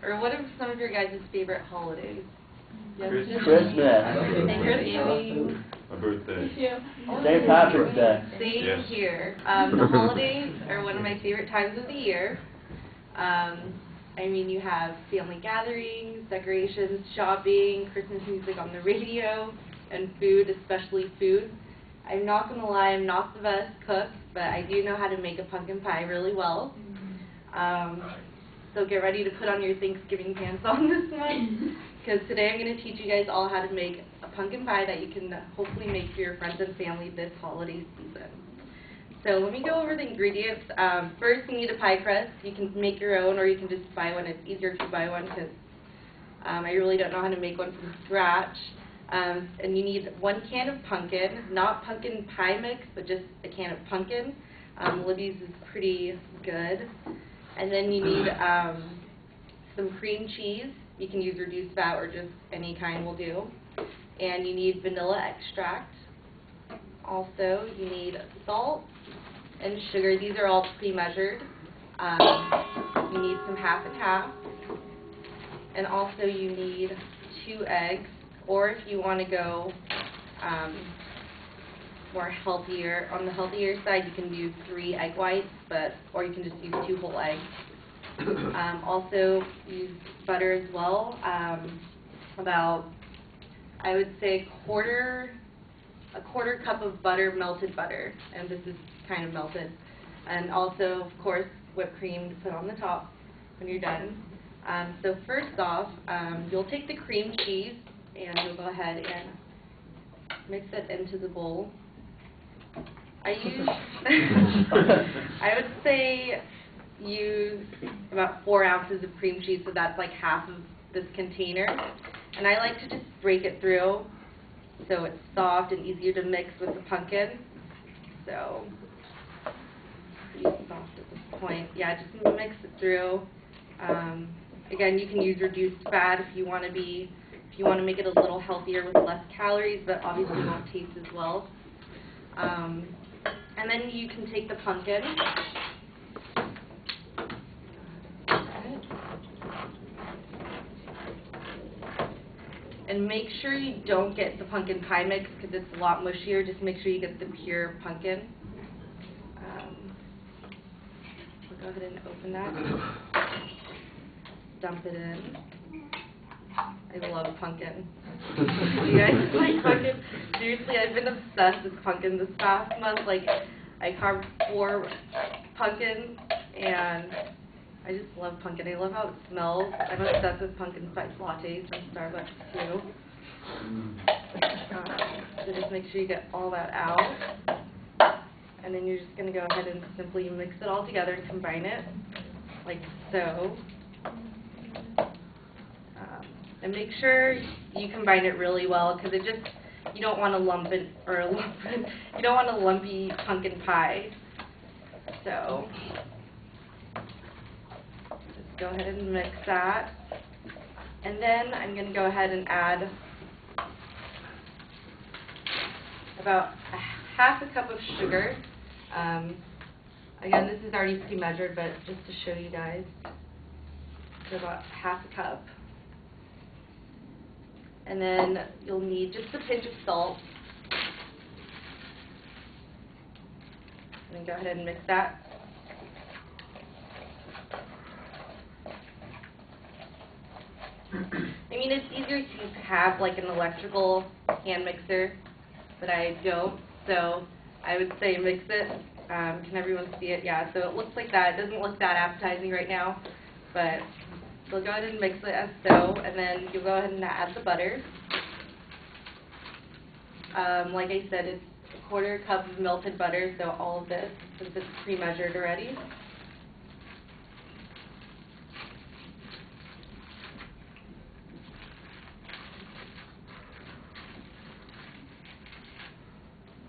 or what are some of your guys' favorite holidays? Yes, Christmas. And yours, Amy? My birthday. St. Patrick's Day. Same Yes. here. The holidays are one of my favorite times of the year. I mean, you have family gatherings, decorations, shopping, Christmas music on the radio, and food, especially food. I'm not going to lie, I'm not the best cook, but I do know how to make a pumpkin pie really well. So get ready to put on your Thanksgiving pants on this one, because today I'm going to teach you guys all how to make a pumpkin pie that you can hopefully make for your friends and family this holiday season. So let me go over the ingredients. First, you need a pie crust. You can make your own, or you can just buy one. It's easier to buy one because I really don't know how to make one from scratch. And you need 1 can of pumpkin, not pumpkin pie mix, but just a can of pumpkin. Libby's is pretty good. And then you need some cream cheese. You can use reduced fat or just any kind will do. And you need vanilla extract. Also, you need salt and sugar. These are all pre-measured. You need some half and half. And also you need 2 eggs. Or if you want to go more healthier, on the healthier side, you can use 3 egg whites, or you can just use 2 whole eggs. Also, use butter as well. About, I would say, a quarter cup of butter, melted butter, and this is kind of melted. And also, of course, whipped cream to put on the top when you're done. So first off, you'll take the cream cheese and you'll go ahead and mix it into the bowl. I would say use about 4 ounces of cream cheese, so that's like half of this container. And I like to just break it through so it's soft and easier to mix with the pumpkin. So, pretty soft at this point. Yeah, just mix it through. Again, you can use reduced fat if you want to make it a little healthier with less calories, but obviously won't taste as well. And then you can take the pumpkin. And make sure you don't get the pumpkin pie mix because it's a lot mushier. Just make sure you get the pure pumpkin. We'll go ahead and open that. Dump it in. I love pumpkin. You guys like pumpkin? Seriously, I've been obsessed with pumpkin this past month. Like, I carved 4 pumpkins, and I just love pumpkin. I love how it smells. I'm obsessed with pumpkin spice lattes from Starbucks, too. So just make sure you get all that out. And then you're just going to go ahead and simply mix it all together and combine it, like so. And make sure you combine it really well, because you don't want you don't want a lumpy pumpkin pie. So just go ahead and mix that. And then I'm going to go ahead and add about half a cup of sugar. Again, this is already pre-measured, but just to show you guys, so about half a cup. And then you'll need just a pinch of salt. And then go ahead and mix that. I mean, it's easier to have like an electrical hand mixer, but I don't. So I would say mix it. Can everyone see it? Yeah, so it looks like that. It doesn't look that appetizing right now, but so go ahead and mix it as so, and then you'll go ahead and add the butter. Like I said, it's a quarter cup of melted butter, so all of this, since it's pre-measured already.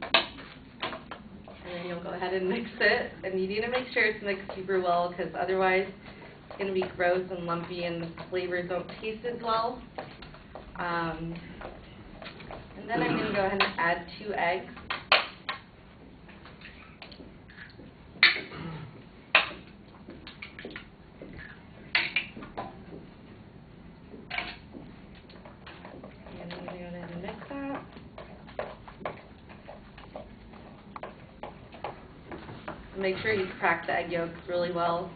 And then you'll go ahead and mix it, and you need to make sure it's mixed super well, because otherwise it's going to be gross and lumpy and the flavors don't taste as well. And then I'm going to go ahead and add 2 eggs. Make sure you crack the egg yolks really well.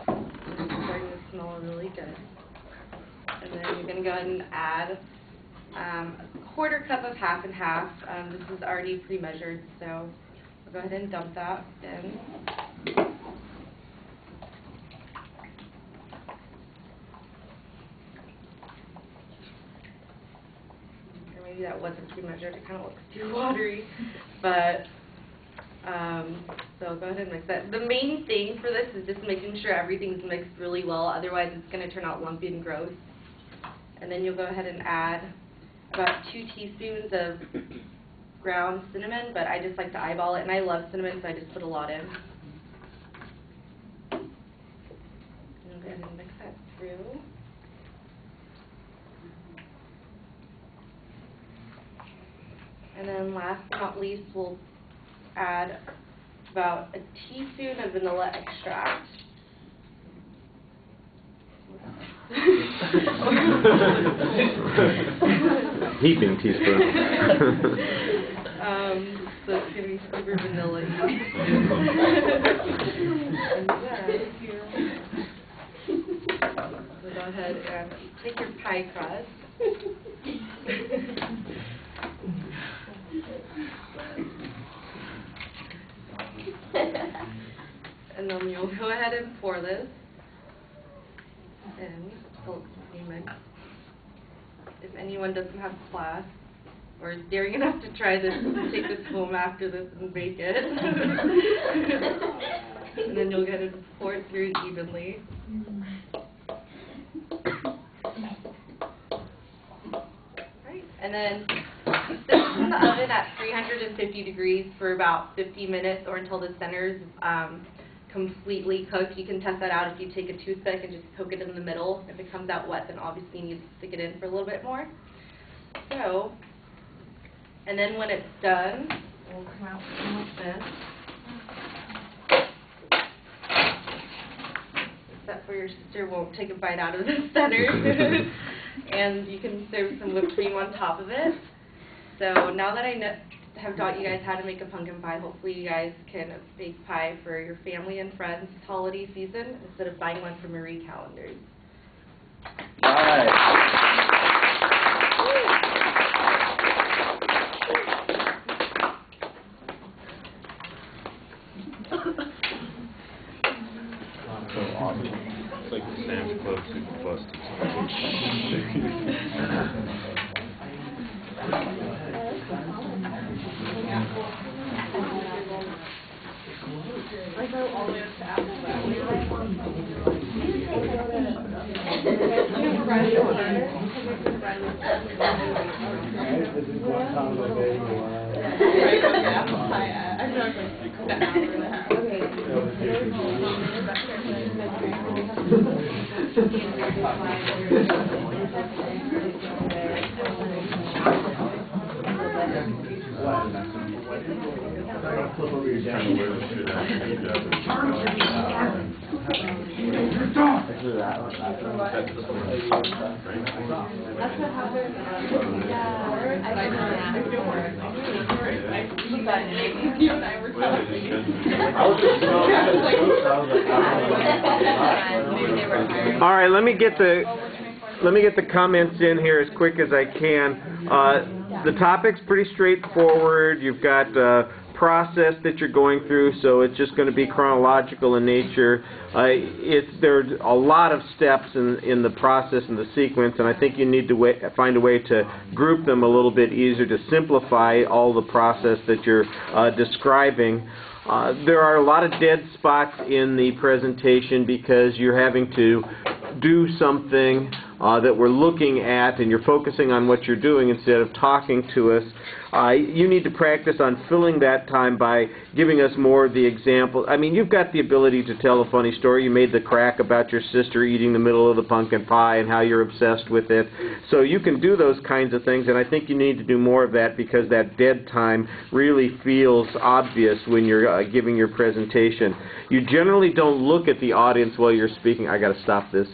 It's starting to smell really good. And then you're going to go ahead and add a quarter cup of half and half. This is already pre-measured, so I'll go ahead and dump that in. Or maybe that wasn't pre-measured. It kind of looks too watery, but so go ahead and mix that. The main thing for this is just making sure everything's mixed really well. Otherwise, it's going to turn out lumpy and gross. And then you'll go ahead and add about 2 teaspoons of ground cinnamon, but I just like to eyeball it, and I love cinnamon, so I just put a lot in. And go ahead and mix that through. And then last but not least, we'll add about a teaspoon of vanilla extract. Heaping teaspoon. So it's going to be super vanilla-y. So go ahead and take your pie crust. And then you'll go ahead and pour this in the mix. If anyone doesn't have class or is daring enough to try this, take this home after this and bake it. And then you'll get it and pour it through evenly. Right. And then this is in the oven at 350 degrees for about 50 minutes or until the center's completely cooked. You can test that out if you take a toothpick and just poke it in the middle. If it comes out wet, then obviously you need to stick it in for a little bit more. So, and then when it's done, we'll come out like this. Except for your sister won't take a bite out of the center. And you can serve some whipped cream on top of it. So now that I have taught you guys how to make a pumpkin pie, hopefully you guys can bake pie for your family and friends this holiday season instead of buying one from Marie Callender's. All right. So awesome. It's like the Sam's Club super busted. I go all the way up to Apple Valley. Flip over your down. All right, let me get the comments in here as quick as I can. The topic's pretty straightforward. You've got process that you're going through, so it's just going to be chronological in nature. There's a lot of steps in the process and the sequence, and I think you need to find a way to group them a little bit easier to simplify all the process that you're describing. There are a lot of dead spots in the presentation because you're having to do something that we're looking at, and you're focusing on what you're doing instead of talking to us. You need to practice on filling that time by giving us more of the example. I mean, you've got the ability to tell a funny story. You made the crack about your sister eating the middle of the pumpkin pie and how you're obsessed with it. So you can do those kinds of things, and I think you need to do more of that because that dead time really feels obvious when you're giving your presentation. You generally don't look at the audience while you're speaking. I got to stop this.